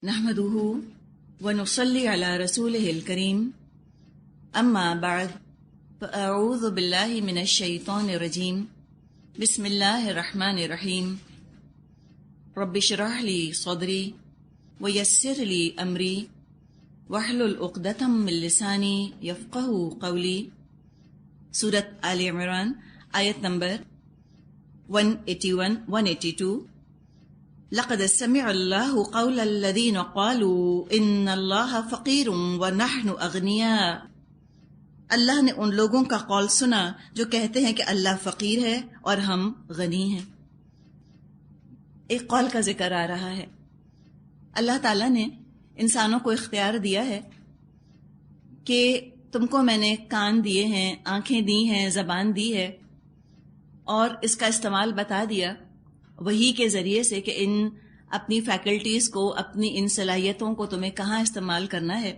نحمده ونصلي على رسوله الكريم اما بعد فاعوذ بالله من الشيطان الرجيم بسم الله الرحمن الرحيم رب اشرح لي صدري ويسر لي امري واحلل عقدة من لساني يفقهوا قولي سورة آل عمران آیت نمبر 181-182 لقد سمع الله قول الذين قالوا ان الله فقير ونحن اغنياء۔ اللہ نے ان لوگوں کا قول سنا جو کہتے ہیں کہ اللہ فقیر ہے اور ہم غنی ہیں۔ ایک قول کا ذکر آ رہا ہے۔ اللہ تعالیٰ نے انسانوں کو اختیار دیا ہے کہ تم کو میں نے کان دیے ہیں، آنکھیں دی ہیں، زبان دی ہے، اور اس کا استعمال بتا دیا وحی کے ذریعے سے کہ ان اپنی فیکلٹیز کو، اپنی ان صلاحیتوں کو تمہیں کہاں استعمال کرنا ہے۔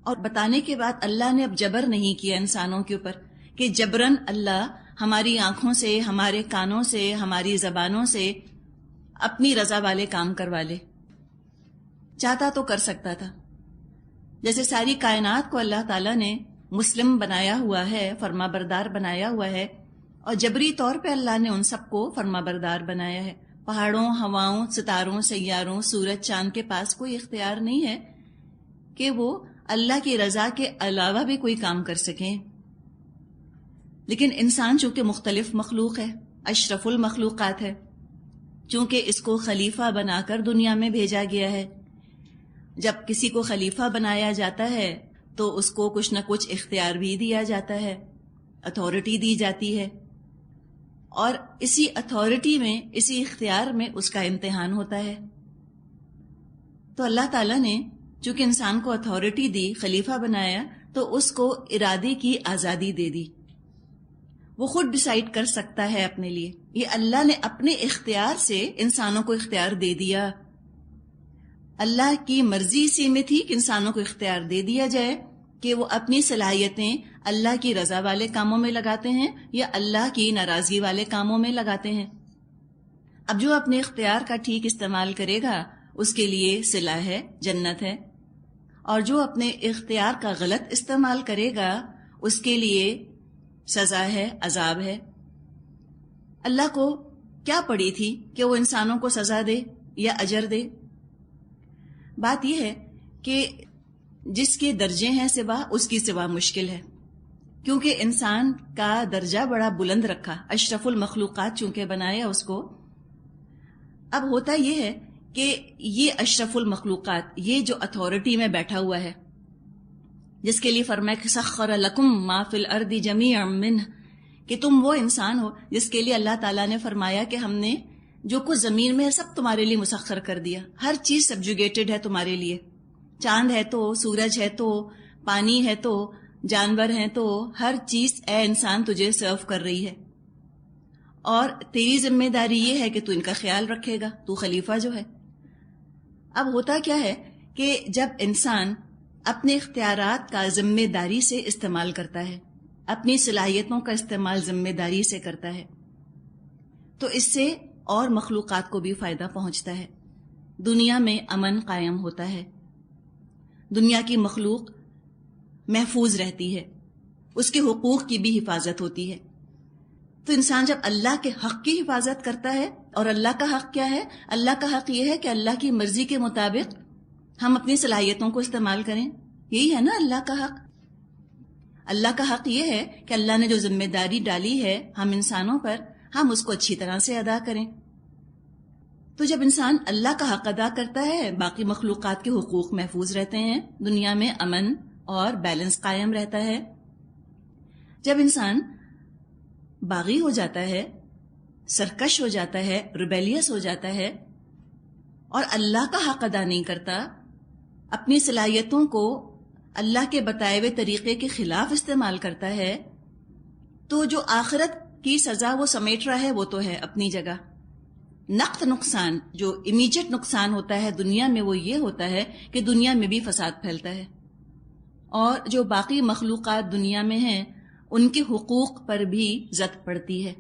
اور بتانے کے بعد اللہ نے اب جبر نہیں کیا انسانوں کے اوپر کہ جبراً اللہ ہماری آنکھوں سے، ہمارے کانوں سے، ہماری زبانوں سے اپنی رضا والے کام کروا لے۔ چاہتا تو کر سکتا تھا، جیسے ساری کائنات کو اللہ تعالیٰ نے مسلم بنایا ہوا ہے، فرما بردار بنایا ہوا ہے، اور جبری طور پہ اللہ نے ان سب کو فرما بردار بنایا ہے۔ پہاڑوں، ہواؤں، ستاروں، سیاروں، سورج، چاند کے پاس کوئی اختیار نہیں ہے کہ وہ اللہ کی رضا کے علاوہ بھی کوئی کام کر سکیں۔ لیکن انسان چونکہ مختلف مخلوق ہے، اشرف المخلوقات ہے، چونکہ اس کو خلیفہ بنا کر دنیا میں بھیجا گیا ہے۔ جب کسی کو خلیفہ بنایا جاتا ہے تو اس کو کچھ نہ کچھ اختیار بھی دیا جاتا ہے، اتھارٹی دی جاتی ہے، اور اسی اتھارٹی میں، اسی اختیار میں اس کا امتحان ہوتا ہے۔ تو اللہ تعالیٰ نے چونکہ انسان کو اتھارٹی دی، خلیفہ بنایا، تو اس کو ارادے کی آزادی دے دی۔ وہ خود ڈیسائیڈ کر سکتا ہے اپنے لیے۔ یہ اللہ نے اپنے اختیار سے انسانوں کو اختیار دے دیا۔ اللہ کی مرضی اسی میں تھی کہ انسانوں کو اختیار دے دیا جائے کہ وہ اپنی صلاحیتیں اللہ کی رضا والے کاموں میں لگاتے ہیں یا اللہ کی ناراضگی والے کاموں میں لگاتے ہیں۔ اب جو اپنے اختیار کا ٹھیک استعمال کرے گا اس کے لیے صلاح ہے، جنت ہے، اور جو اپنے اختیار کا غلط استعمال کرے گا اس کے لیے سزا ہے، عذاب ہے۔ اللہ کو کیا پڑی تھی کہ وہ انسانوں کو سزا دے یا اجر دے؟ بات یہ ہے کہ جس کے درجے ہیں سوا، اس کی سوا مشکل ہے، کیونکہ انسان کا درجہ بڑا بلند رکھا، اشرف المخلوقات چونکہ بنایا اس کو۔ اب ہوتا یہ ہے کہ یہ اشرف المخلوقات، یہ جو اتھارٹی میں بیٹھا ہوا ہے، جس کے لیے فرمایا کہ سخر لکم ما فی الارض جمیعا منہ، کہ تم وہ انسان ہو جس کے لیے اللہ تعالیٰ نے فرمایا کہ ہم نے جو کچھ زمین میں ہے سب تمہارے لیے مسخر کر دیا، ہر چیز سبجوگیٹڈ ہے تمہارے لیے، چاند ہے تو، سورج ہے تو، پانی ہے تو، جانور ہیں تو، ہر چیز اے انسان تجھے سرو کر رہی ہے، اور تیری ذمہ داری یہ ہے کہ تو ان کا خیال رکھے گا، تو خلیفہ جو ہے۔ اب ہوتا کیا ہے کہ جب انسان اپنے اختیارات کا ذمہ داری سے استعمال کرتا ہے، اپنی صلاحیتوں کا استعمال ذمہ داری سے کرتا ہے، تو اس سے اور مخلوقات کو بھی فائدہ پہنچتا ہے، دنیا میں امن قائم ہوتا ہے، دنیا کی مخلوق محفوظ رہتی ہے، اس کے حقوق کی بھی حفاظت ہوتی ہے۔ تو انسان جب اللہ کے حق کی حفاظت کرتا ہے، اور اللہ کا حق کیا ہے؟ اللہ کا حق یہ ہے کہ اللہ کی مرضی کے مطابق ہم اپنی صلاحیتوں کو استعمال کریں، یہی ہے نا اللہ کا حق۔ اللہ کا حق یہ ہے کہ اللہ نے جو ذمہ داری ڈالی ہے ہم انسانوں پر، ہم اس کو اچھی طرح سے ادا کریں۔ تو جب انسان اللہ کا حق ادا کرتا ہے، باقی مخلوقات کے حقوق محفوظ رہتے ہیں، دنیا میں امن اور بیلنس قائم رہتا ہے۔ جب انسان باغی ہو جاتا ہے، سرکش ہو جاتا ہے، ریبیلیس ہو جاتا ہے، اور اللہ کا حق ادا نہیں کرتا، اپنی صلاحیتوں کو اللہ کے بتائے ہوئے طریقے کے خلاف استعمال کرتا ہے، تو جو آخرت کی سزا وہ سمیٹ رہا ہے وہ تو ہے اپنی جگہ۔ نقد نقصان، جو امیجیٹ نقصان ہوتا ہے دنیا میں، وہ یہ ہوتا ہے کہ دنیا میں بھی فساد پھیلتا ہے، اور جو باقی مخلوقات دنیا میں ہیں ان کے حقوق پر بھی زد پڑتی ہے۔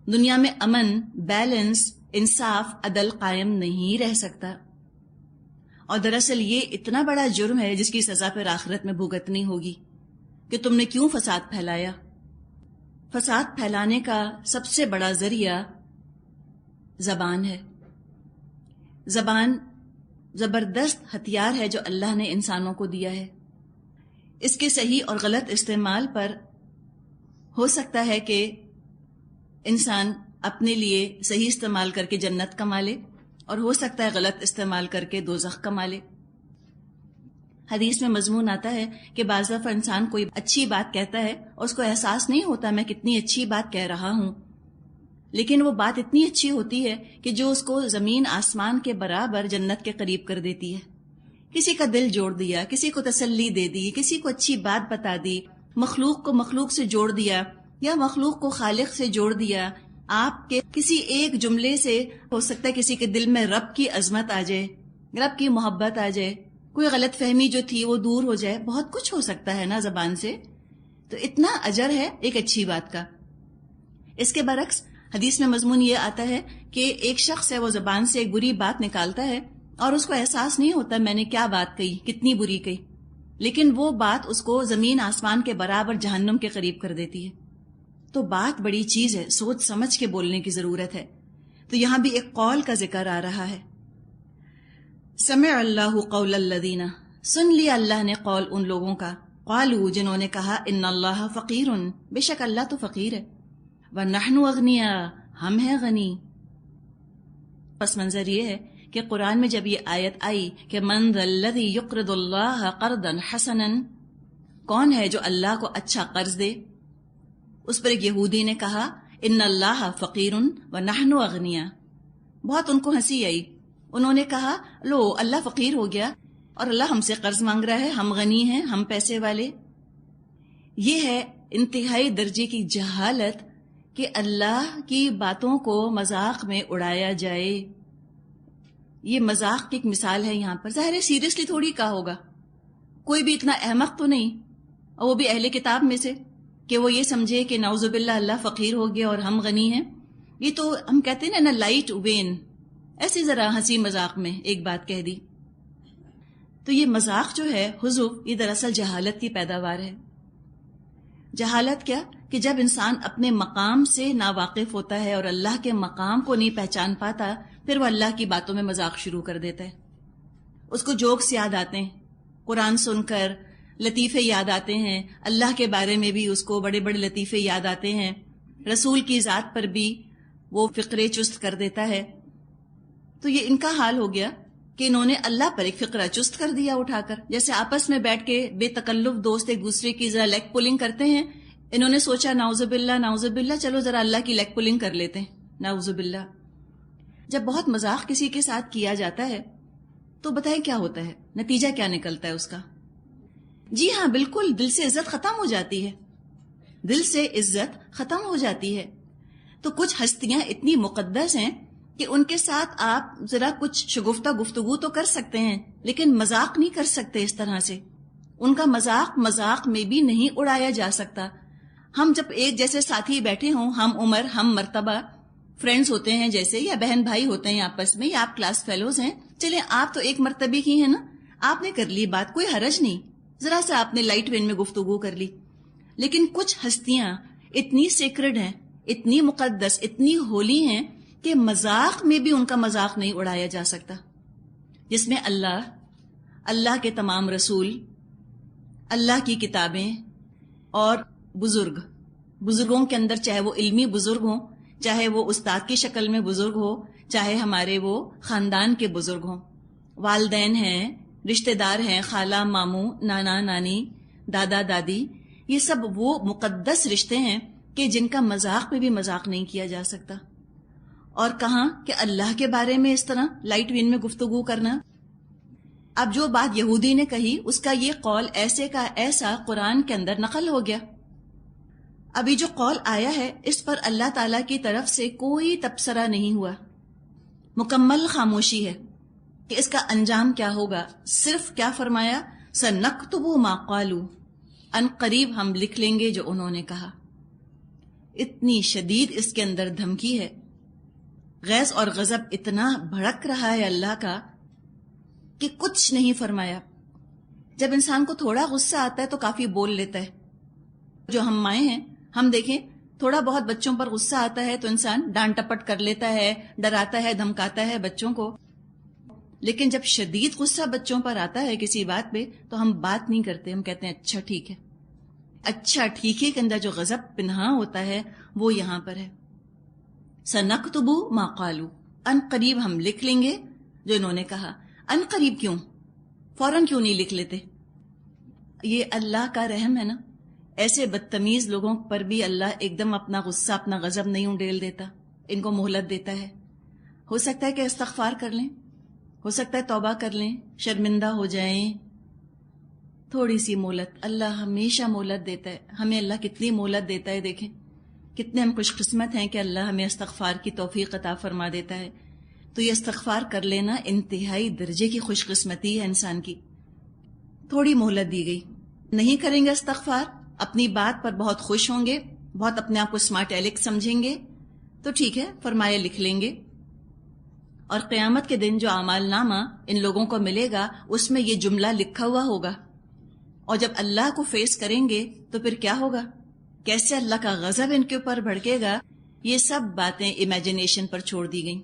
دنیا میں امن، بیلنس، انصاف، عدل قائم نہیں رہ سکتا۔ اور دراصل یہ اتنا بڑا جرم ہے جس کی سزا پھر آخرت میں بھگتنی ہوگی کہ تم نے کیوں فساد پھیلایا۔ فساد پھیلانے کا سب سے بڑا ذریعہ زبان ہے۔ زبان زبردست ہتھیار ہے جو اللہ نے انسانوں کو دیا ہے۔ اس کے صحیح اور غلط استعمال پر ہو سکتا ہے کہ انسان اپنے لیے صحیح استعمال کر کے جنت کما لے، اور ہو سکتا ہے غلط استعمال کر کے دوزخ کما لے۔ حدیث میں مضمون آتا ہے کہ بعض دفعہ انسان کوئی اچھی بات کہتا ہے اور اس کو احساس نہیں ہوتا میں کتنی اچھی بات کہہ رہا ہوں، لیکن وہ بات اتنی اچھی ہوتی ہے کہ جو اس کو زمین آسمان کے برابر جنت کے قریب کر دیتی ہے۔ کسی کا دل جوڑ دیا، کسی کو تسلی دے دی، کسی کو اچھی بات بتا دی، مخلوق کو مخلوق سے جوڑ دیا یا مخلوق کو خالق سے جوڑ دیا۔ آپ کے کسی ایک جملے سے ہو سکتا ہے کسی کے دل میں رب کی عظمت آ جائے، رب کی محبت آ جائے، کوئی غلط فہمی جو تھی وہ دور ہو جائے۔ بہت کچھ ہو سکتا ہے نا زبان سے، تو اتنا اجر ہے ایک اچھی بات کا۔ اس کے برعکس حدیث میں مضمون یہ آتا ہے کہ ایک شخص ہے وہ زبان سے ایک بری بات نکالتا ہے اور اس کو احساس نہیں ہوتا میں نے کیا بات کہی، کتنی بری کہی، لیکن وہ بات اس کو زمین آسمان کے برابر جہنم کے قریب کر دیتی ہے۔ تو بات بڑی چیز ہے، سوچ سمجھ کے بولنے کی ضرورت ہے۔ تو یہاں بھی ایک قول کا ذکر آ رہا ہے، سمع اللہ قول الذین، سن لیا اللہ نے قول ان لوگوں کا، قالوا جنہوں نے کہا ان اللہ فقیر، بے شک اللہ تو فقیر ہے، ونحن اغنیاء، ہم ہیں غنی۔ پس منظر یہ ہے کہ قرآن میں جب یہ آیت آئی کہ من ذا الذی یقرض اللہ قرضا حسنا، کون ہے جو اللہ کو اچھا قرض دے، اس پر ایک یہودی نے کہا ان اللہ فقیر ونحن اغنیاء۔ بہت ان کو ہنسی آئی، انہوں نے کہا لو اللہ فقیر ہو گیا اور اللہ ہم سے قرض مانگ رہا ہے، ہم غنی ہیں، ہم پیسے والے۔ یہ ہے انتہائی درجے کی جہالت کہ اللہ کی باتوں کو مذاق میں اڑایا جائے۔ یہ مذاق کی ایک مثال ہے یہاں پر، ظاہر ہے سیریسلی تھوڑی کہا ہوگا، کوئی بھی اتنا احمق تو نہیں، اور وہ بھی اہل کتاب میں سے، کہ وہ یہ سمجھے کہ نعوذ باللہ اللہ فقیر ہو گیا اور ہم غنی ہیں۔ یہ تو ہم کہتے ہیں نا لائٹ وین، ایسی ذرا ہنسی مذاق میں ایک بات کہہ دی۔ تو یہ مذاق جو ہے حضور، یہ دراصل جہالت کی پیداوار ہے۔ جہالت کیا کہ جب انسان اپنے مقام سے ناواقف ہوتا ہے اور اللہ کے مقام کو نہیں پہچان پاتا، پھر وہ اللہ کی باتوں میں مذاق شروع کر دیتا ہے۔ اس کو جوکس یاد آتے ہیں، قرآن سن کر لطیفے یاد آتے ہیں، اللہ کے بارے میں بھی اس کو بڑے بڑے لطیفے یاد آتے ہیں، رسول کی ذات پر بھی وہ فقرے چست کر دیتا ہے۔ تو یہ ان کا حال ہو گیا کہ انہوں نے اللہ پر ایک فقرہ چست کر دیا اٹھا کر، جیسے آپس میں بیٹھ کے بے تکلف دوست ایک دوسرے کی ذرا لیگ پولنگ کرتے ہیں، انہوں نے سوچا نعوذ باللہ چلو ذرا اللہ کی لیگ پولنگ کر لیتے ہیں، نعوذ باللہ۔ جب بہت مذاق کسی کے ساتھ کیا جاتا ہے تو بتائیں کیا ہوتا ہے، نتیجہ کیا نکلتا ہے اس کا؟ جی ہاں بالکل، دل سے عزت ختم ہو جاتی ہے، دل سے عزت ختم ہو جاتی ہے۔ تو کچھ ہستیاں اتنی مقدس ہیں کہ ان کے ساتھ آپ ذرا کچھ شگفتہ گفتگو تو کر سکتے ہیں، لیکن مذاق نہیں کر سکتے اس طرح سے۔ ان کا مذاق میں بھی نہیں اڑایا جا سکتا۔ ہم جب ایک جیسے ساتھی بیٹھے ہوں، ہم عمر ہم مرتبہ فرینڈز ہوتے ہیں جیسے، یا بہن بھائی ہوتے ہیں آپس میں، یا آپ کلاس فیلوز ہیں، چلیں آپ تو ایک مرتبے کی ہیں نا، آپ نے کر لی بات، کوئی حرج نہیں، ذرا سا آپ نے لائٹ وین میں گفتگو کر لی۔ لیکن کچھ ہستیاں اتنی سیکرڈ ہیں، اتنی مقدس، اتنی ہولی ہیں کہ مذاق میں بھی ان کا مذاق نہیں اڑایا جا سکتا، جس میں اللہ کے تمام رسول، اللہ کی کتابیں اور بزرگوں کے اندر، چاہے وہ علمی بزرگ ہوں، چاہے وہ استاد کی شکل میں بزرگ ہو، چاہے ہمارے وہ خاندان کے بزرگ ہوں، والدین ہیں، رشتہ دار ہیں، خالہ ماموں، نانا نانی، دادا دادی، یہ سب وہ مقدس رشتے ہیں کہ جن کا مذاق میں بھی مذاق نہیں کیا جا سکتا۔ اور کہاں کہ اللہ کے بارے میں اس طرح لائٹ وین میں گفتگو کرنا۔ اب جو بات یہودی نے کہی، اس کا یہ قول ایسے کا ایسا قرآن کے اندر نقل ہو گیا۔ ابھی جو قول آیا ہے اس پر اللہ تعالیٰ کی طرف سے کوئی تبصرہ نہیں ہوا، مکمل خاموشی ہے کہ اس کا انجام کیا ہوگا۔ صرف کیا فرمایا، سَنَكْتُبُ مَا قَالُوا، ان قریب ہم لکھ لیں گے جو انہوں نے کہا۔ اتنی شدید اس کے اندر دھمکی ہے، غیظ اور غضب اتنا بھڑک رہا ہے اللہ کا کہ کچھ نہیں فرمایا. جب انسان کو تھوڑا غصہ آتا ہے تو کافی بول لیتا ہے. جو ہم مائیں ہیں, ہم دیکھیں تھوڑا بہت بچوں پر غصہ آتا ہے تو انسان ڈانٹ ٹپٹ کر لیتا ہے, ڈراتا ہے, دھمکاتا ہے بچوں کو. لیکن جب شدید غصہ بچوں پر آتا ہے کسی بات پہ تو ہم بات نہیں کرتے, ہم کہتے ہیں اچھا ٹھیک ہے. اچھا ٹھیک ہے کے اندر جو غضب پنہاں ہوتا ہے وہ یہاں پر ہے. سنکتب ما قالوا, ان قریب ہم لکھ لیں گے جو انہوں نے کہا. ان قریب کیوں, فوراً کیوں نہیں لکھ لیتے؟ یہ اللہ کا رحم ہے نا. ایسے بدتمیز لوگوں پر بھی اللہ ایک دم اپنا غصہ, اپنا غضب نہیں انڈیل دیتا, ان کو مہلت دیتا ہے. ہو سکتا ہے کہ استغفار کر لیں, ہو سکتا ہے توبہ کر لیں, شرمندہ ہو جائیں, تھوڑی سی مہلت. اللہ ہمیشہ مہلت دیتا ہے. ہمیں اللہ کتنی مہلت دیتا ہے, دیکھیں کتنے ہم خوش قسمت ہیں کہ اللہ ہمیں استغفار کی توفیق عطا فرما دیتا ہے. تو یہ استغفار کر لینا انتہائی درجے کی خوش قسمتی ہے انسان کی. تھوڑی مہلت دی گئی, نہیں کریں گے استغفار, اپنی بات پر بہت خوش ہوں گے, بہت اپنے آپ کو اسمارٹ ایلیک سمجھیں گے, تو ٹھیک ہے فرمایا لکھ لیں گے. اور قیامت کے دن جو اعمال نامہ ان لوگوں کو ملے گا اس میں یہ جملہ لکھا ہوا ہوگا. اور جب اللہ کو فیس کریں گے تو پھر کیا ہوگا, کیسے اللہ کا غضب ان کے اوپر بھڑکے گا, یہ سب باتیں امیجنیشن پر چھوڑ دی گئیں.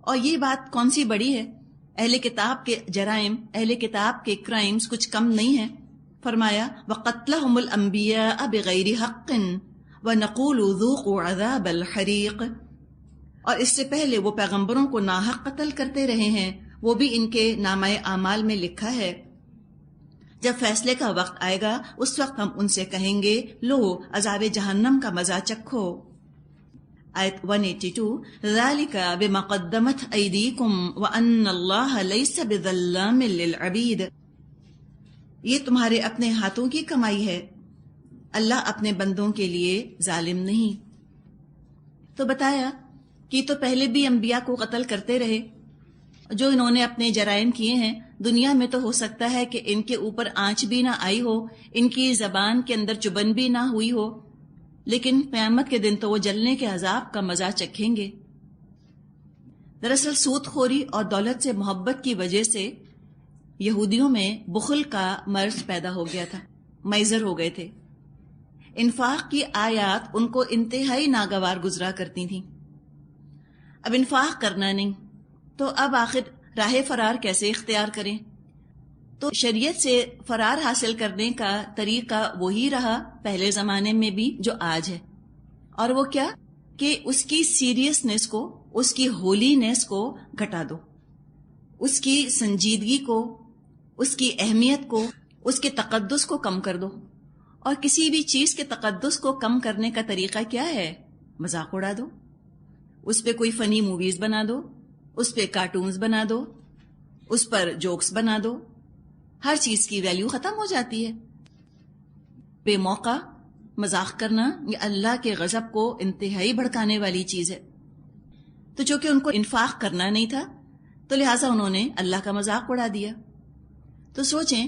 اور یہ بات کون سی بڑی ہے, اہل کتاب کے جرائم, اہل کتاب کے کرائمز کچھ کم نہیں ہیں. فرمایا وَقَتْلَهُمُ الْأَنْبِيَاءَ بِغَيْرِ حَقٍّ وَنَقُولُ ذُوقُوا عَذَابَ الْحَرِيقِ. اور اس سے پہلے وہ پیغمبروں کو ناحق قتل کرتے رہے ہیں, وہ بھی ان کے نامہ اعمال میں لکھا ہے. جب فیصلے کا وقت آئے گا اس وقت ہم ان سے کہیں گے لو عذاب جہنم کا مزہ چکھو. آیت 182 ذَلِكَ بِمَا قَدَّمَتْ أَيْدِيكُمْ وَأَنَّ اللَّهَ لَيْسَ بِظَلَّامٍ لِّلْعَبِيدِ. یہ تمہارے اپنے ہاتھوں کی کمائی ہے, اللہ اپنے بندوں کے لیے ظالم نہیں. تو بتایا کہ تو پہلے بھی انبیاء کو قتل کرتے رہے, جو انہوں نے اپنے جرائم کیے ہیں. دنیا میں تو ہو سکتا ہے کہ ان کے اوپر آنچ بھی نہ آئی ہو, ان کی زبان کے اندر چبن بھی نہ ہوئی ہو, لیکن قیامت کے دن تو وہ جلنے کے عذاب کا مزہ چکھیں گے. دراصل سود خوری اور دولت سے محبت کی وجہ سے یہودیوں میں بخل کا مرض پیدا ہو گیا تھا, میزر ہو گئے تھے. انفاق کی آیات ان کو انتہائی ناگوار گزرا کرتی تھیں. اب انفاق کرنا نہیں تو اب آخر راہ فرار کیسے اختیار کریں؟ تو شریعت سے فرار حاصل کرنے کا طریقہ وہی رہا پہلے زمانے میں بھی جو آج ہے. اور وہ کیا کہ اس کی سیریسنس کو, اس کی ہولینس کو گھٹا دو, اس کی سنجیدگی کو, اس کی اہمیت کو, اس کے تقدس کو کم کر دو. اور کسی بھی چیز کے تقدس کو کم کرنے کا طریقہ کیا ہے؟ مذاق اڑا دو, اس پہ کوئی فنی موویز بنا دو, اس پہ کارٹونز بنا دو, اس پر جوکس بنا دو. ہر چیز کی ویلیو ختم ہو جاتی ہے. بے موقع مذاق کرنا یہ اللہ کے غضب کو انتہائی بھڑکانے والی چیز ہے. تو چونکہ ان کو انفاق کرنا نہیں تھا تو لہٰذا انہوں نے اللہ کا مذاق اڑا دیا. تو سوچیں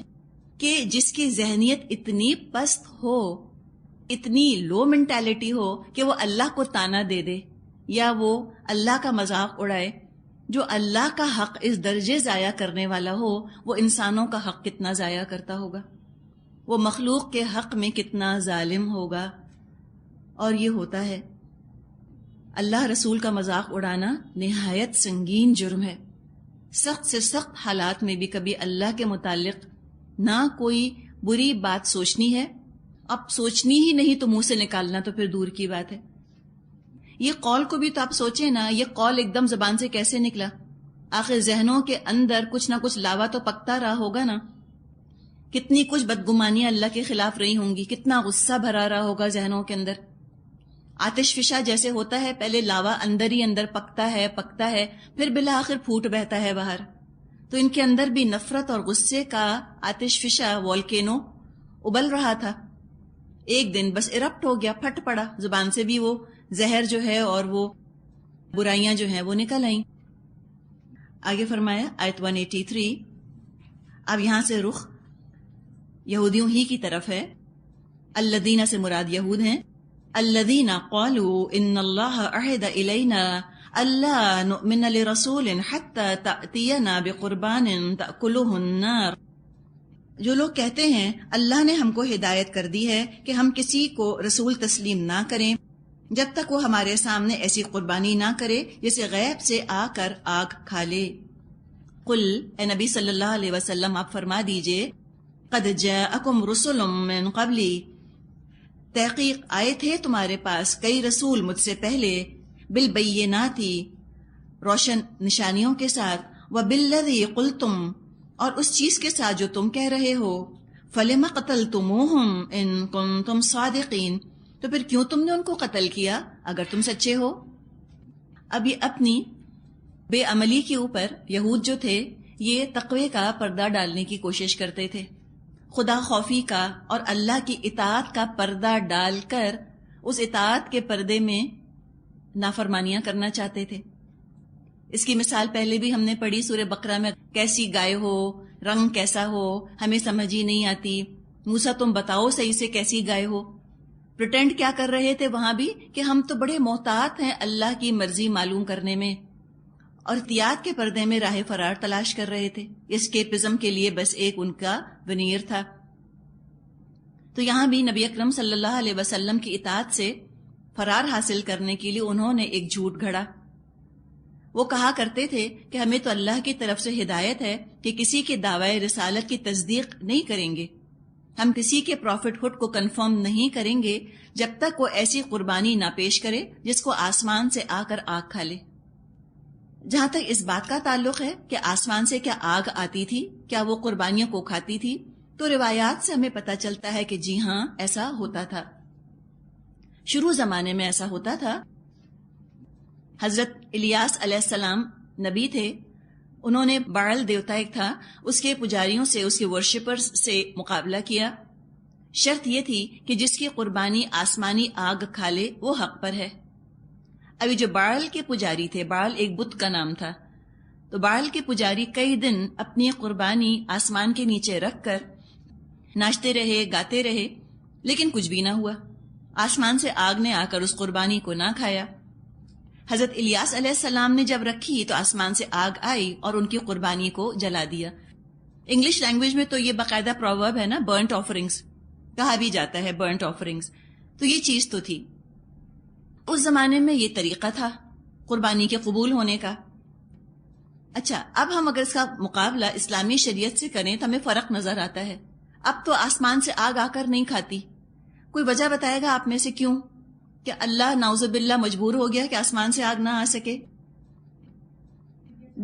کہ جس کی ذہنیت اتنی پست ہو, اتنی لو مینٹیلٹی ہو کہ وہ اللہ کو تانا دے دے یا وہ اللہ کا مذاق اڑائے, جو اللہ کا حق اس درجے ضائع کرنے والا ہو, وہ انسانوں کا حق کتنا ضائع کرتا ہوگا, وہ مخلوق کے حق میں کتنا ظالم ہوگا. اور یہ ہوتا ہے. اللہ رسول کا مذاق اڑانا نہایت سنگین جرم ہے. سخت سے سخت حالات میں بھی کبھی اللہ کے متعلق نہ کوئی بری بات سوچنی ہے, اب سوچنی ہی نہیں تو منہ سے نکالنا تو پھر دور کی بات ہے. یہ قول کو بھی تو آپ سوچیں نا, یہ قول ایک دم زبان سے کیسے نکلا؟ آخر ذہنوں کے اندر کچھ نہ کچھ لاوا تو پکتا رہا ہوگا نا. کتنی کچھ بدگمانیاں اللہ کے خلاف رہی ہوں گی, کتنا غصہ بھرا رہا ہوگا ذہنوں کے اندر. آتش فشاں جیسے ہوتا ہے, پہلے لاوا اندر ہی اندر پکتا ہے, پھر بالآخر پھوٹ بہتا ہے باہر. تو ان کے اندر بھی نفرت اور غصے کا آتش فشاں والکینو ابل رہا تھا. ایک دن بس ارپٹ ہو گیا, پھٹ پڑا, زبان سے بھی وہ زہر جو ہے اور وہ برائیاں جو ہیں وہ نکل آئیں. آگے فرمایا آیت 183. اب یہاں سے رخ یہودیوں ہی کی طرف ہے. الذین سے مراد یہود ہیں. الذین قالوا ان اللہ عہد الینا اللہ نؤمن لرسول حتی تأتینا بقربان تأکلہ النار. جو لوگ کہتے ہیں اللہ نے ہم کو ہدایت کر دی ہے کہ ہم کسی کو رسول تسلیم نہ کریں جب تک وہ ہمارے سامنے ایسی قربانی نہ کرے جسے غیب سے آ کر آگ کھا لے. قل، اے نبی صلی اللہ علیہ وسلم آپ فرما دیجئے، قد جاءکم رسل من قبلی، تحقیق آئے تھے تمہارے پاس کئی رسول مجھ سے پہلے، بالبینات، روشن نشانیوں کے ساتھ، وبالذی قلتم، اور اس چیز کے ساتھ جو تم کہہ رہے ہو، فلم قتلتموہم ان کنتم صادقین، تو پھر کیوں تم نے ان کو قتل کیا اگر تم سچے ہو. اب یہ اپنی بے عملی کے اوپر یہود جو تھے یہ تقوی کا پردہ ڈالنے کی کوشش کرتے تھے، خدا خوفی کا اور اللہ کی اطاعت کا پردہ ڈال کر اس اطاعت کے پردے میں نافرمانیاں کرنا چاہتے تھے. اس کی مثال پہلے بھی ہم نے پڑھی سورہ بقرہ میں، کیسی گائے ہو، رنگ کیسا ہو، ہمیں سمجھ ہی نہیں آتی، موسیٰ تم بتاؤ صحیح سے کیسی گائے ہو. پریٹینڈ کیا کر رہے تھے وہاں بھی کہ ہم تو بڑے محتاط ہیں اللہ کی مرضی معلوم کرنے میں، اور احتیاط کے پردے میں راہ فرار تلاش کر رہے تھے. اسکیپزم کے لیے بس ایک ان کا ونیر تھا. تو یہاں بھی نبی اکرم صلی اللہ علیہ وسلم کی اطاعت سے فرار حاصل کرنے کے لیے انہوں نے ایک جھوٹ گھڑا. وہ کہا کرتے تھے کہ ہمیں تو اللہ کی طرف سے ہدایت ہے کہ کسی کے دعوی رسالت کی تصدیق نہیں کریں گے، ہم کسی کے پروفٹ ہوڈ کو کنفرم نہیں کریں گے جب تک وہ ایسی قربانی نہ پیش کرے جس کو آسمان سے آ کر آگ کھا لے. جہاں تک اس بات کا تعلق ہے کہ آسمان سے کیا آگ آتی تھی، کیا وہ قربانیوں کو کھاتی تھی، تو روایات سے ہمیں پتہ چلتا ہے کہ جی ہاں ایسا ہوتا تھا. شروع زمانے میں ایسا ہوتا تھا. حضرت الیاس علیہ السلام نبی تھے، انہوں نے بعل دیوتا ایک تھا، اس کے پجاریوں سے، اس کے ورشپرز سے مقابلہ کیا. شرط یہ تھی کہ جس کی قربانی آسمانی آگ کھا لے وہ حق پر ہے. ابھی جو بعل کے پجاری تھے، بعل ایک بت کا نام تھا، تو بعل کے پجاری کئی دن اپنی قربانی آسمان کے نیچے رکھ کر ناچتے رہے، گاتے رہے، لیکن کچھ بھی نہ ہوا. آسمان سے آگ نے آ کر اس قربانی کو نہ کھایا. حضرت الیاس علیہ السلام نے جب رکھی تو آسمان سے آگ آئی اور ان کی قربانی کو جلا دیا. انگلش لینگویج میں تو یہ باقاعدہ پروورب ہے نا، برنٹ آفرنگز کہا بھی جاتا ہے، برنٹ آفرنگز. تو یہ چیز تو تھی. اس زمانے میں یہ طریقہ تھا قربانی کے قبول ہونے کا. اچھا، اب ہم اگر اس کا مقابلہ اسلامی شریعت سے کریں تو ہمیں فرق نظر آتا ہے. اب تو آسمان سے آگ آ کر نہیں کھاتی. کوئی وجہ بتائے گا آپ میں سے کیوں؟ کہ اللہ نعوذ باللہ مجبور ہو گیا کہ آسمان سے آگ نہ آ سکے؟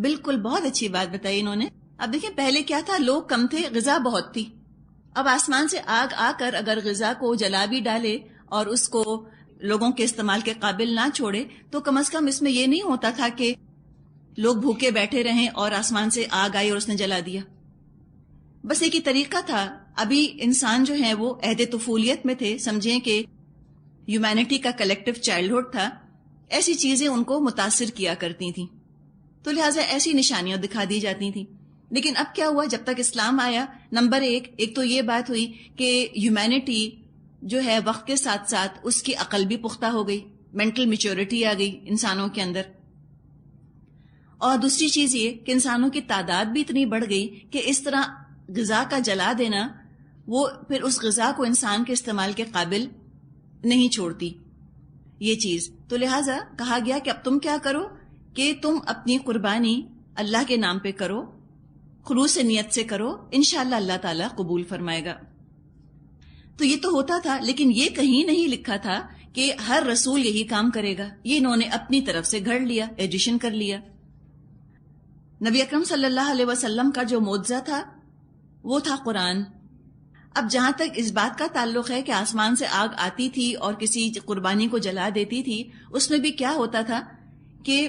بالکل، بہت اچھی بات بتائی انہوں نے. اب دیکھیں پہلے کیا تھا، لوگ کم تھے، غذا بہت تھی. اب آسمان سے آگ آ کر اگر غذا کو جلا بھی ڈالے اور اس کو لوگوں کے استعمال کے قابل نہ چھوڑے تو کم از کم اس میں یہ نہیں ہوتا تھا کہ لوگ بھوکے بیٹھے رہیں اور آسمان سے آگ آئی اور اس نے جلا دیا. بس ایک ہی طریقہ تھا. ابھی انسان جو ہیں وہ عہد طفولیت میں تھے، سمجھیں کہ ہیومینٹی کا کلیکٹیو چائلڈہڈ تھا. ایسی چیزیں ان کو متاثر کیا کرتی تھیں، تو لہٰذا ایسی نشانیاں دکھا دی جاتی تھیں. لیکن اب کیا ہوا، جب تک اسلام آیا، نمبر ایک تو یہ بات ہوئی کہ ہیومینٹی جو ہے وقت کے ساتھ ساتھ اس کی عقل بھی پختہ ہو گئی، مینٹل میچورٹی آ گئی انسانوں کے اندر. اور دوسری چیز یہ کہ انسانوں کی تعداد بھی اتنی بڑھ گئی کہ اس طرح غذا کا جلا دینا وہ پھر اس غذا کو انسان کے استعمال کے قابل نہیں چھوڑتی یہ چیز. تو لہٰذا کہا گیا کہ اب تم کیا کرو کہ تم اپنی قربانی اللہ کے نام پہ کرو، خلوص نیت سے کرو، انشاءاللہ اللہ تعالیٰ قبول فرمائے گا. تو یہ تو ہوتا تھا، لیکن یہ کہیں نہیں لکھا تھا کہ ہر رسول یہی کام کرے گا. یہ انہوں نے اپنی طرف سے گھڑ لیا، ایڈیشن کر لیا. نبی اکرم صلی اللہ علیہ وسلم کا جو معجزہ تھا وہ تھا قرآن. اب جہاں تک اس بات کا تعلق ہے کہ آسمان سے آگ آتی تھی اور کسی قربانی کو جلا دیتی تھی، اس میں بھی کیا ہوتا تھا کہ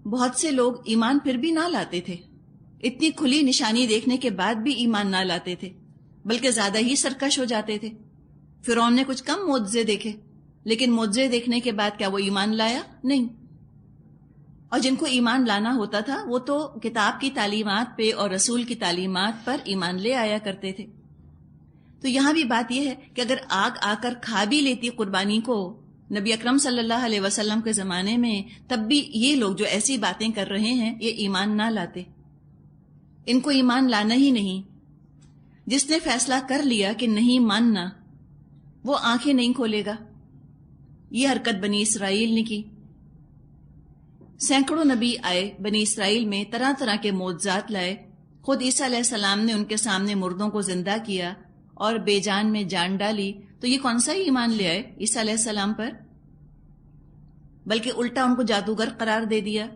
بہت سے لوگ ایمان پھر بھی نہ لاتے تھے. اتنی کھلی نشانی دیکھنے کے بعد بھی ایمان نہ لاتے تھے، بلکہ زیادہ ہی سرکش ہو جاتے تھے. فرعون نے کچھ کم معجزے دیکھے، لیکن معجزے دیکھنے کے بعد کیا وہ ایمان لایا؟ نہیں. اور جن کو ایمان لانا ہوتا تھا وہ تو کتاب کی تعلیمات پہ اور رسول کی تعلیمات پر ایمان لے آیا کرتے تھے. تو یہاں بھی بات یہ ہے کہ اگر آگ آ کر کھا بھی لیتی قربانی کو نبی اکرم صلی اللہ علیہ وسلم کے زمانے میں تب بھی یہ لوگ جو ایسی باتیں کر رہے ہیں یہ ایمان نہ لاتے، ان کو ایمان لانا ہی نہیں۔ جس نے فیصلہ کر لیا کہ نہیں ماننا وہ آنکھیں نہیں کھولے گا۔ یہ حرکت بنی اسرائیل نے کی۔ سینکڑوں نبی آئے بنی اسرائیل میں، طرح طرح کے معجزات لائے۔ خود عیسیٰ علیہ السلام نے ان کے سامنے مردوں کو زندہ کیا اور بے جان میں جان ڈالی، تو یہ کون سا ایمان لے آئے عیسیٰ علیہ السلام پر؟ بلکہ الٹا ان کو جادوگر قرار دے دیا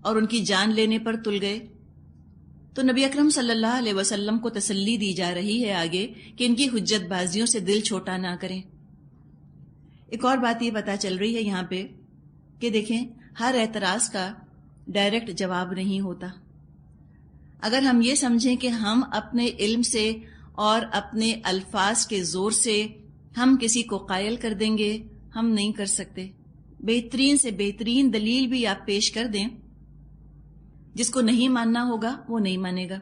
اور ان کی جان لینے پر تل گئے۔ تو نبی اکرم صلی اللہ علیہ وسلم کو تسلی دی جا رہی ہے آگے کہ ان کی حجت بازیوں سے دل چھوٹا نہ کریں۔ ایک اور بات یہ پتہ چل رہی ہے یہاں پہ کہ دیکھیں، ہر اعتراض کا ڈائریکٹ جواب نہیں ہوتا۔ اگر ہم یہ سمجھیں کہ ہم اپنے علم سے اور اپنے الفاظ کے زور سے ہم کسی کو قائل کر دیں گے، ہم نہیں کر سکتے۔ بہترین سے بہترین دلیل بھی آپ پیش کر دیں، جس کو نہیں ماننا ہوگا وہ نہیں مانے گا۔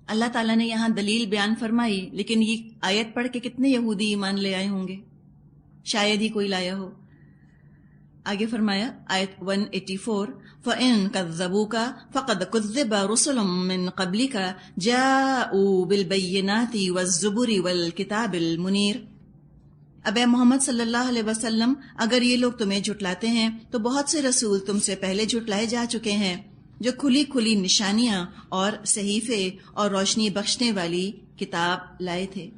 اللہ تعالیٰ نے یہاں دلیل بیان فرمائی، لیکن یہ آیت پڑھ کے کتنے یہودی ایمان لے آئے ہوں گے؟ شاید ہی کوئی لایا ہو۔ آگے فرمایا آیت 184، فَإِن كَذَّبُوكَ فَقَدْ كُذِّبَ رُسُلٌ مِّن قَبْلِكَ جَاءُوا بِالْبَيِّنَاتِ وَالزُّبُرِ وَالْكِتَابِ الْمُنِيرِ۔ اب اے محمد صلی اللہ علیہ وسلم، اگر یہ لوگ تمہیں جھٹلاتے ہیں تو بہت سے رسول تم سے پہلے جھٹلائے جا چکے ہیں، جو کھلی کھلی نشانیاں اور صحیفے اور روشنی بخشنے والی کتاب لائے تھے۔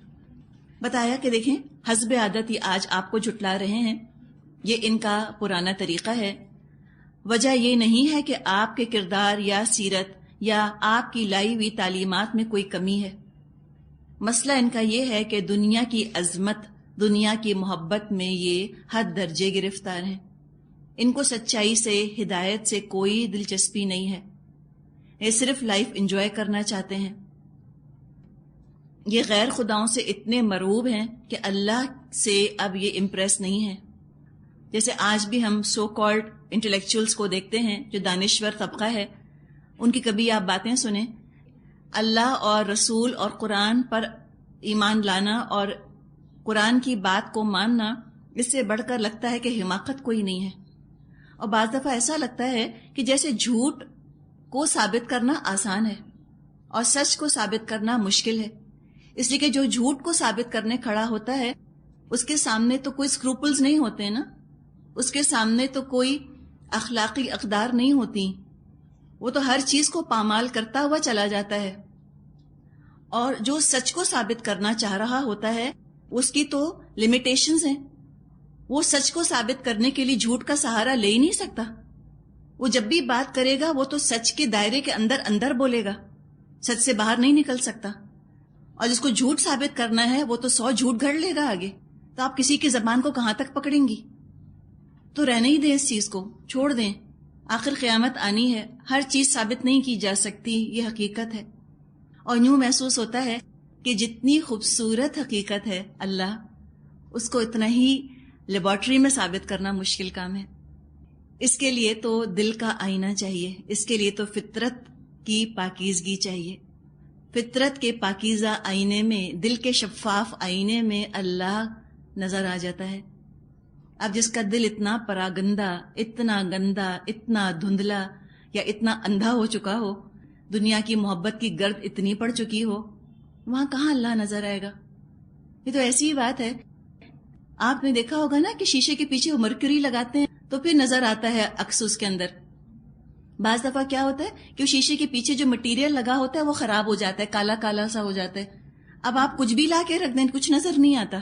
بتایا کہ دیکھیں، حسب عادت یہ آج آپ کو جھٹلا رہے ہیں، یہ ان کا پرانا طریقہ ہے۔ وجہ یہ نہیں ہے کہ آپ کے کردار یا سیرت یا آپ کی لائی ہوئی تعلیمات میں کوئی کمی ہے۔ مسئلہ ان کا یہ ہے کہ دنیا کی عظمت، دنیا کی محبت میں یہ حد درجے گرفتار ہیں۔ ان کو سچائی سے، ہدایت سے کوئی دلچسپی نہیں ہے، یہ صرف لائف انجوائے کرنا چاہتے ہیں۔ یہ غیر خداؤں سے اتنے مرعوب ہیں کہ اللہ سے اب یہ امپریس نہیں ہے۔ جیسے آج بھی ہم سو کالڈ انٹلیکچوئلس کو دیکھتے ہیں جو دانشور طبقہ ہے، ان کی کبھی آپ باتیں سنیں، اللہ اور رسول اور قرآن پر ایمان لانا اور قرآن کی بات کو ماننا، اس سے بڑھ کر لگتا ہے کہ حماقت کوئی نہیں ہے۔ اور بعض دفعہ ایسا لگتا ہے کہ جیسے جھوٹ کو ثابت کرنا آسان ہے اور سچ کو ثابت کرنا مشکل ہے، اس لیے کہ جو جھوٹ کو ثابت کرنے کھڑا ہوتا ہے اس کے سامنے تو کوئی اسکروپلز نہیں ہوتے نا، اس کے سامنے تو کوئی اخلاقی اقدار نہیں ہوتی، وہ تو ہر چیز کو پامال کرتا ہوا چلا جاتا ہے۔ اور جو سچ کو ثابت کرنا چاہ رہا ہوتا ہے اس کی تو لمیٹیشنز ہیں، وہ سچ کو ثابت کرنے کے لیے جھوٹ کا سہارا لے ہی نہیں سکتا۔ وہ جب بھی بات کرے گا وہ تو سچ کے دائرے کے اندر اندر بولے گا، سچ سے باہر نہیں نکل سکتا۔ اور جس کو جھوٹ ثابت کرنا ہے وہ تو 100 جھوٹ گھڑ لے گا آگے، تو آپ کسی کی زبان کو کہاں تک پکڑیں گی؟ تو رہنے ہی دیں، اس چیز کو چھوڑ دیں۔ آخر قیامت آنی ہے، ہر چیز ثابت نہیں کی جا سکتی، یہ حقیقت ہے۔ اور یوں محسوس ہوتا ہے کہ جتنی خوبصورت حقیقت ہے اللہ، اس کو اتنا ہی لیبارٹری میں ثابت کرنا مشکل کام ہے۔ اس کے لیے تو دل کا آئینہ چاہیے، اس کے لیے تو فطرت کی پاکیزگی چاہیے۔ فطرت کے پاکیزہ آئینے میں، دل کے شفاف آئینے میں اللہ نظر آ جاتا ہے۔ اب جس کا دل اتنا پراگندہ، اتنا گندا، اتنا دھندلا یا اتنا اندھا ہو چکا ہو، دنیا کی محبت کی گرد اتنی پڑ چکی ہو، وہاں کہاں اللہ نظر آئے گا؟ یہ تو ایسی ہی بات ہے۔ آپ نے دیکھا ہوگا نا کہ شیشے کے پیچھے وہ مرکری لگاتے ہیں تو پھر نظر آتا ہے عکس اس کے اندر۔ بعض دفعہ کیا ہوتا ہے کہ وہ شیشے کے پیچھے جو مٹیریل لگا ہوتا ہے وہ خراب ہو جاتا ہے، کالا کالا سا ہو جاتا ہے۔ اب آپ کچھ بھی لا کے رکھ دیں کچھ نظر نہیں آتا۔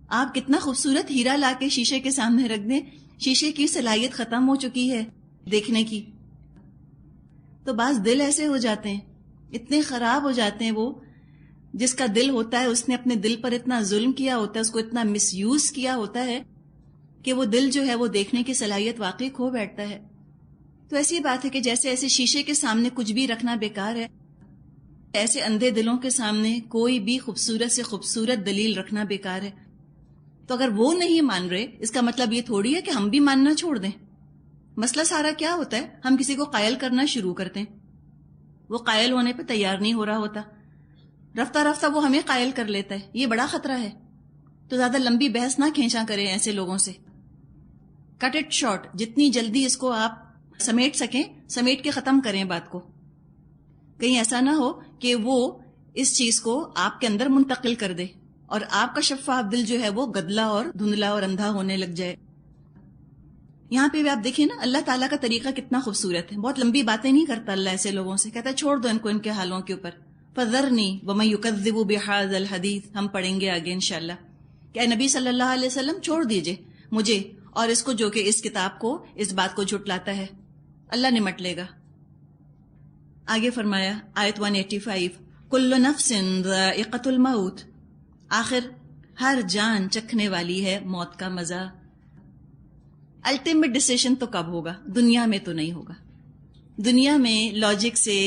آپ کتنا خوبصورت ہیرا لا کے شیشے کے سامنے رکھ دیں، شیشے کی صلاحیت ختم ہو چکی ہے دیکھنے کی۔ تو بعض دل ایسے ہو جاتے ہیں، اتنے خراب ہو جاتے ہیں، وہ جس کا دل ہوتا ہے اس نے اپنے دل پر اتنا ظلم کیا ہوتا ہے، اس کو اتنا مس یوز کیا ہوتا ہے کہ وہ دل جو ہے وہ دیکھنے کی صلاحیت واقعی کھو بیٹھتا ہے۔ تو ایسی بات ہے کہ جیسے ایسے شیشے کے سامنے کچھ بھی رکھنا بیکار ہے، ایسے اندھے دلوں کے سامنے کوئی بھی خوبصورت سے خوبصورت دلیل رکھنا بیکار ہے۔ تو اگر وہ نہیں مان رہے، اس کا مطلب یہ تھوڑی ہے کہ ہم بھی ماننا چھوڑ دیں۔ مسئلہ سارا کیا ہوتا ہے، ہم کسی کو قائل کرنا شروع کرتے ہیں، وہ قائل ہونے پہ تیار نہیں ہو رہا ہوتا، رفتہ رفتہ وہ ہمیں قائل کر لیتا ہے، یہ بڑا خطرہ ہے۔ تو زیادہ لمبی بحث نہ کھینچا کریں ایسے لوگوں سے. کٹ اٹ شارٹ، جتنی جلدی اس کو آپ سمیٹ سکیں سمیٹ کے ختم کریں بات کو. کہیں ایسا نہ ہو کہ وہ اس چیز کو آپ کے اندر منتقل کر دے اور آپ کا شفاف دل جو ہے وہ گدلا اور دھندلا اور اندھا ہونے لگ جائے. یہاں پہ بھی آپ دیکھیں نا، اللہ تعالیٰ کا طریقہ کتنا خوبصورت ہے. بہت لمبی باتیں نہیں کرتا اللہ ایسے لوگوں سے، کہتا ہے چھوڑ دو ان کو ان کے حالوں کے اوپر. فذرنی ومن یکذب بہذا الحدیث، ہم پڑھیں گے آگے انشاءاللہ کہ اے نبی صلی اللہ علیہ وسلم چھوڑ دیجئے مجھے اور اس کو جو کہ اس کتاب کو، اس بات کو جھٹلاتا ہے. اللہ نمٹ لے گا. آگے فرمایا آیت 185، کل نفس ذائقۃ الموت، آخر ہر جان چکھنے والی ہے موت کا مزہ. الٹیمیٹ ڈیسیشن تو کب ہوگا؟ دنیا میں تو نہیں ہوگا. دنیا میں لاجک سے،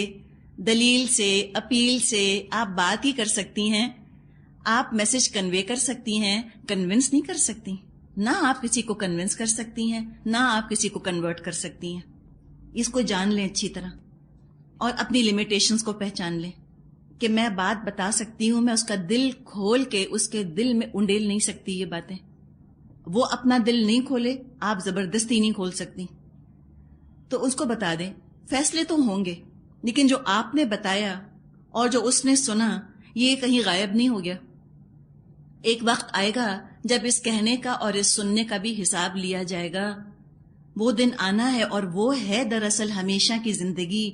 دلیل سے، اپیل سے آپ بات ہی کر سکتی ہیں، آپ میسج کنوے کر سکتی ہیں، کنونس نہیں کر سکتی. نہ آپ کسی کو کنونس کر سکتی ہیں، نہ آپ کسی کو کنورٹ کر سکتی ہیں. اس کو جان لیں اچھی طرح اور اپنی لمیٹیشنز کو پہچان لیں کہ میں بات بتا سکتی ہوں، میں اس کا دل کھول کے اس کے دل میں انڈیل نہیں سکتی یہ باتیں. وہ اپنا دل نہیں کھولے، آپ زبردستی نہیں کھول سکتی. تو اس کو بتا دیں. فیصلے تو ہوں گے، لیکن جو آپ نے بتایا اور جو اس نے سنا یہ کہیں غائب نہیں ہو گیا. ایک وقت آئے گا جب اس کہنے کا اور اس سننے کا بھی حساب لیا جائے گا. وہ دن آنا ہے اور وہ ہے دراصل ہمیشہ کی زندگی.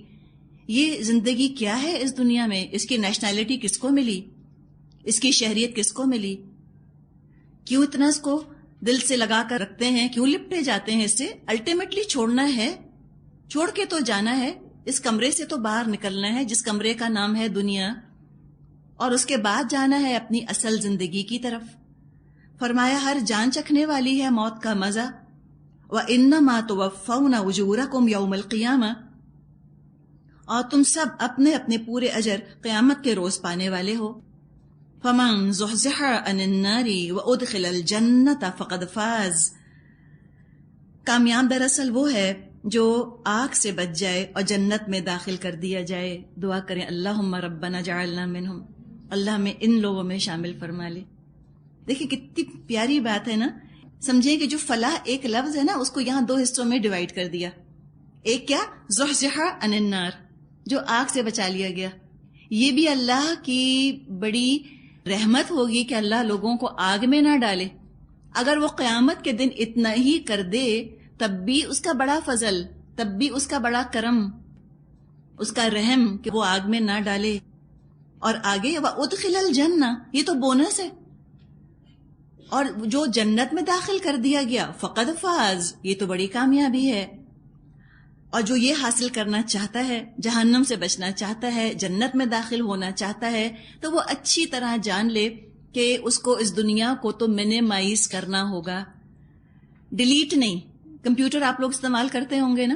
یہ زندگی کیا ہے اس دنیا میں؟ اس کی نیشنلٹی کس کو ملی؟ اس کی شہریت کس کو ملی؟ کیوں اتنا اس کو دل سے لگا کر رکھتے ہیں؟ کیوں لپٹے جاتے ہیں اس سے؟ الٹیمیٹلی چھوڑنا ہے، چھوڑ کے تو جانا ہے. اس کمرے سے تو باہر نکلنا ہے جس کمرے کا نام ہے دنیا، اور اس کے بعد جانا ہے اپنی اصل زندگی کی طرف. فرمایا ہر جان چکھنے والی ہے موت کا مزہ. وَإِنَّمَا تُوَفَّوْنَ أُجُورَكُمْ يَوْمَ الْقِيَامَةِ، اور تم سب اپنے اپنے پورے اجر قیامت کے روز پانے والے ہو. فَمَن زُحْزِحَ عَنِ النَّارِ وَأُدْخِلَ الْجَنَّةَ فَقَدْ فَازَ، کامیاب دراصل وہ ہے جو آگ سے بچ جائے اور جنت میں داخل کر دیا جائے. دعا کریں اللہم ربنا جعلنا منہم، اللہ میں ان لوگوں میں شامل فرما لے. دیکھیں کتنی پیاری بات ہے نا. سمجھیں کہ جو فلاح ایک لفظ ہے نا، اس کو یہاں دو حصوں میں ڈیوائیڈ کر دیا. ایک کیا؟ زحزح عن النار، جو آگ سے بچا لیا گیا. یہ بھی اللہ کی بڑی رحمت ہوگی کہ اللہ لوگوں کو آگ میں نہ ڈالے. اگر وہ قیامت کے دن اتنا ہی کر دے تب بھی اس کا بڑا فضل، تب بھی اس کا بڑا کرم، اس کا رحم کہ وہ آگ میں نہ ڈالے. اور آگے وَأُدْخِلَ الْجَنَّةَ، یہ تو بونس ہے. اور جو جنت میں داخل کر دیا گیا فقد فاز، یہ تو بڑی کامیابی ہے. اور جو یہ حاصل کرنا چاہتا ہے، جہنم سے بچنا چاہتا ہے، جنت میں داخل ہونا چاہتا ہے، تو وہ اچھی طرح جان لے کہ اس کو اس دنیا کو تو منیمائز کرنا ہوگا. ڈیلیٹ نہیں. کمپیوٹر آپ لوگ استعمال کرتے ہوں گے نا،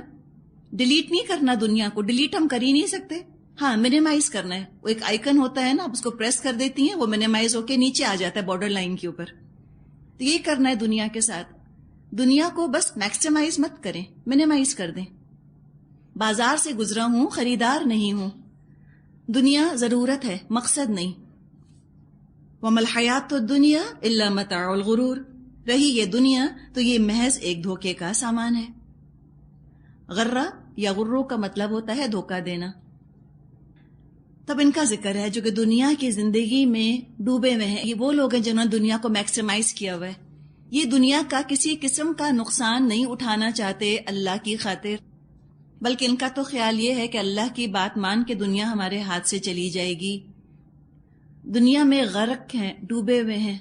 ڈیلیٹ نہیں کرنا دنیا کو. ڈیلیٹ ہم کر ہی نہیں سکتے. ہاں منیمائز کرنا ہے. وہ ایک آئیکن ہوتا ہے نا، آپ اس کو پریس کر دیتی ہیں، وہ منیمائز ہو کے نیچے آ جاتا ہے بارڈر لائن کے اوپر. تو یہ کرنا ہے دنیا کے ساتھ. دنیا کو بس میکسیمائز مت کریں، منیمائز کر دیں. بازار سے گزرا ہوں، خریدار نہیں ہوں. دنیا ضرورت ہے، مقصد نہیں. وَمَا الْحَيَاةُ الدُّنْيَا إِلَّا مَتَاعُ الْغُرُورِ، رہی یہ دنیا تو یہ محض ایک دھوکے کا سامان ہے. غرہ یا غرو کا مطلب ہوتا ہے دھوکہ دینا. تب ان کا ذکر ہے جو کہ دنیا کی زندگی میں ڈوبے ہوئے ہیں. یہ وہ لوگ ہیں جنہوں نے دنیا کو میکسیمائز کیا ہوا ہے. یہ دنیا کا کسی قسم کا نقصان نہیں اٹھانا چاہتے اللہ کی خاطر، بلکہ ان کا تو خیال یہ ہے کہ اللہ کی بات مان کے دنیا ہمارے ہاتھ سے چلی جائے گی. دنیا میں غرق ہیں، ڈوبے ہوئے ہیں.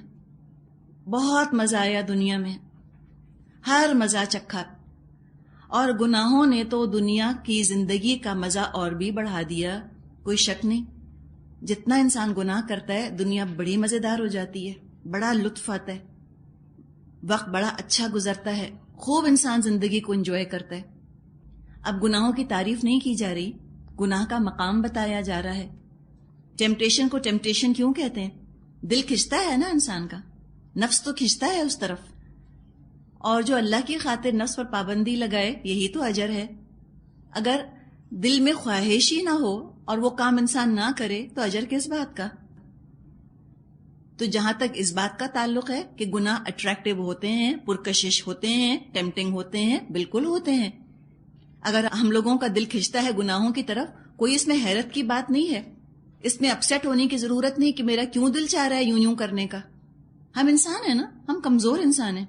بہت مزہ آیا دنیا میں، ہر مزہ چکھا. اور گناہوں نے تو دنیا کی زندگی کا مزہ اور بھی بڑھا دیا، کوئی شک نہیں. جتنا انسان گناہ کرتا ہے دنیا بڑی مزیدار ہو جاتی ہے، بڑا لطف آتا ہے، وقت بڑا اچھا گزرتا ہے، خوب انسان زندگی کو انجوائے کرتا ہے. اب گناہوں کی تعریف نہیں کی جا رہی، گناہ کا مقام بتایا جا رہا ہے. ٹیمپٹیشن کو ٹیمپٹیشن کیوں کہتے ہیں؟ دل کھنچتا ہے نا انسان کا، نفس تو کھنچتا ہے اس طرف. اور جو اللہ کی خاطر نفس پر پابندی لگائے یہی تو اجر ہے. اگر دل میں خواہش ہی نہ ہو اور وہ کام انسان نہ کرے تو اجر کس بات کا؟ تو جہاں تک اس بات کا تعلق ہے کہ گناہ اٹریکٹیو ہوتے ہیں، پرکشش ہوتے ہیں، ٹیمپٹنگ ہوتے ہیں، بالکل ہوتے ہیں. اگر ہم لوگوں کا دل کھنچتا ہے گناہوں کی طرف، کوئی اس میں حیرت کی بات نہیں ہے، اس میں اپسیٹ ہونے کی ضرورت نہیں کہ میرا کیوں دل چاہ رہا ہے یوں کرنے کا. ہم انسان ہیں نا، ہم کمزور انسان ہیں،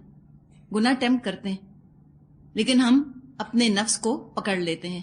گناہ ٹیمپٹ کرتے ہیں، لیکن ہم اپنے نفس کو پکڑ لیتے ہیں.